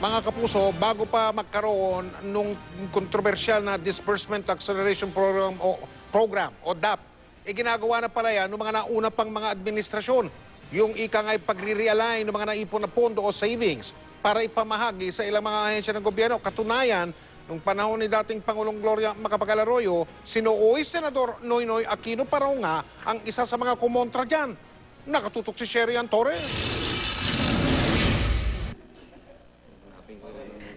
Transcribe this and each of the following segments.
Mga kapuso, bago pa magkaroon nung kontrobersyal na Disbursement Acceleration Program o DAP, ginagawa na pala yan ng mga nauna pang mga administrasyon. Yung ika nga'y pagre-realign ng mga naipon na pondo o savings para ipamahagi sa ilang mga ahensya ng gobyerno. Katunayan, nung panahon ni dating Pangulong Gloria Macapagal Arroyo, sinuoy Senador Noynoy Aquino pa raw nga ang isa sa mga kumontra dyan. Nakatutok si Sherian Torres.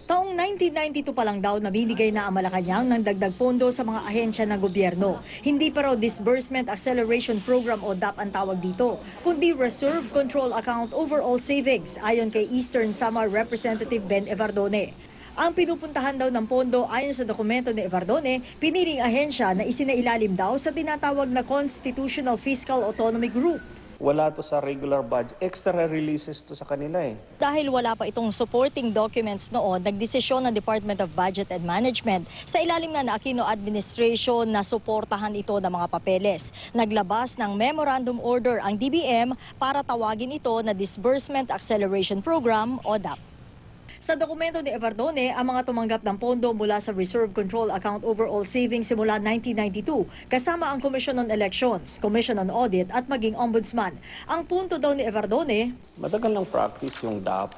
Taong 1992 pa lang daw nabibigay na ang Malacanang ng dagdag pondo sa mga ahensya ng gobyerno. Hindi pa raw Disbursement Acceleration Program o DAP ang tawag dito, kundi Reserve Control Account Overall Savings, ayon kay Eastern Samar Representative Ben Evardone. Ang pinupuntahan daw ng pondo ayon sa dokumento ni Evardone, piniling ahensya na isinailalim daw sa tinatawag na Constitutional Fiscal Autonomy Group. Wala to sa regular budget. Extra releases to sa kanila eh. Dahil wala pa itong supporting documents noon, nagdesisyon ng Department of Budget and Management sa ilalim na Aquino Administration na suportahan ito ng mga papeles. Naglabas ng Memorandum Order ang DBM para tawagin ito na Disbursement Acceleration Program o DAP. Sa dokumento ni Evardone, ang mga tumanggap ng pondo mula sa Reserve Control Account Overall Savings simula 1992, kasama ang Commission on Elections, Commission on Audit at maging Ombudsman. Ang punto daw ni Evardone, Matagal ng practice yung DAP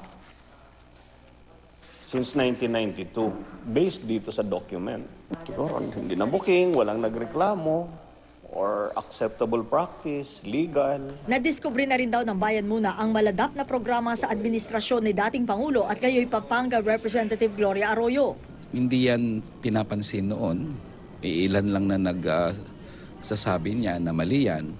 since 1992, based dito sa document. Siguro hindi na booking, walang nagreklamo, or acceptable practice, legal. nadiskubre na rin daw ng Bayan Muna ang maladap na programa sa administrasyon ni dating Pangulo at kayo'y Pampanga Representative Gloria Arroyo. Hindi yan pinapansin noon. Ilan lang na nagsasabi niya na mali yan,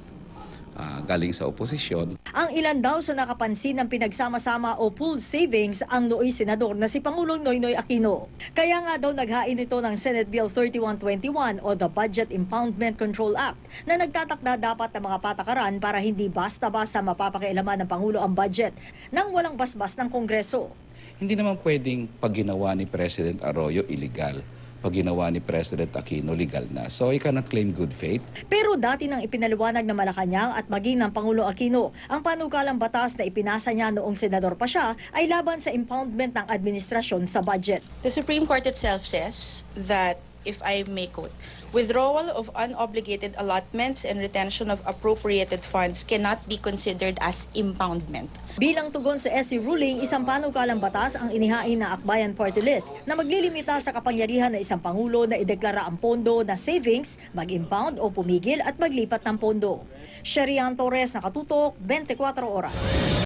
galing sa oposisyon. Ang ilan daw sa nakapansin ng pinagsama-sama o pooled savings ang nooy senador na si Pangulong Noynoy Aquino. Kaya nga daw naghain ito ng Senate Bill 3121 o the Budget Impoundment Control Act na nagtatakda dapat ng mga patakaran para hindi basta-basta mapapakialaman ng Pangulo ang budget nang walang basbas ng Kongreso. Hindi naman pwedeng pag ginawa ni President Arroyo illegal. Pag ginawa ni President Aquino, legal na. So, I cannot claim good faith. Pero dati nang ipinaliwanag ng Malacanang at maging ng Pangulo Aquino, ang panukalang batas na ipinasa niya noong senador pa siya ay laban sa impoundment ng administrasyon sa budget. The Supreme Court itself says that, if I may quote, withdrawal of unobligated allotments and retention of appropriated funds cannot be considered as impoundment. Bilang tugon sa SC ruling, isang panukalang batas ang inihain na Akbayan Party List na maglilimita sa kapangyarihan ng isang Pangulo na ideklara ang pondo na savings, mag-impound o pumigil at maglipat ng pondo. Sherian Torres, Nakatutok, 24 Oras.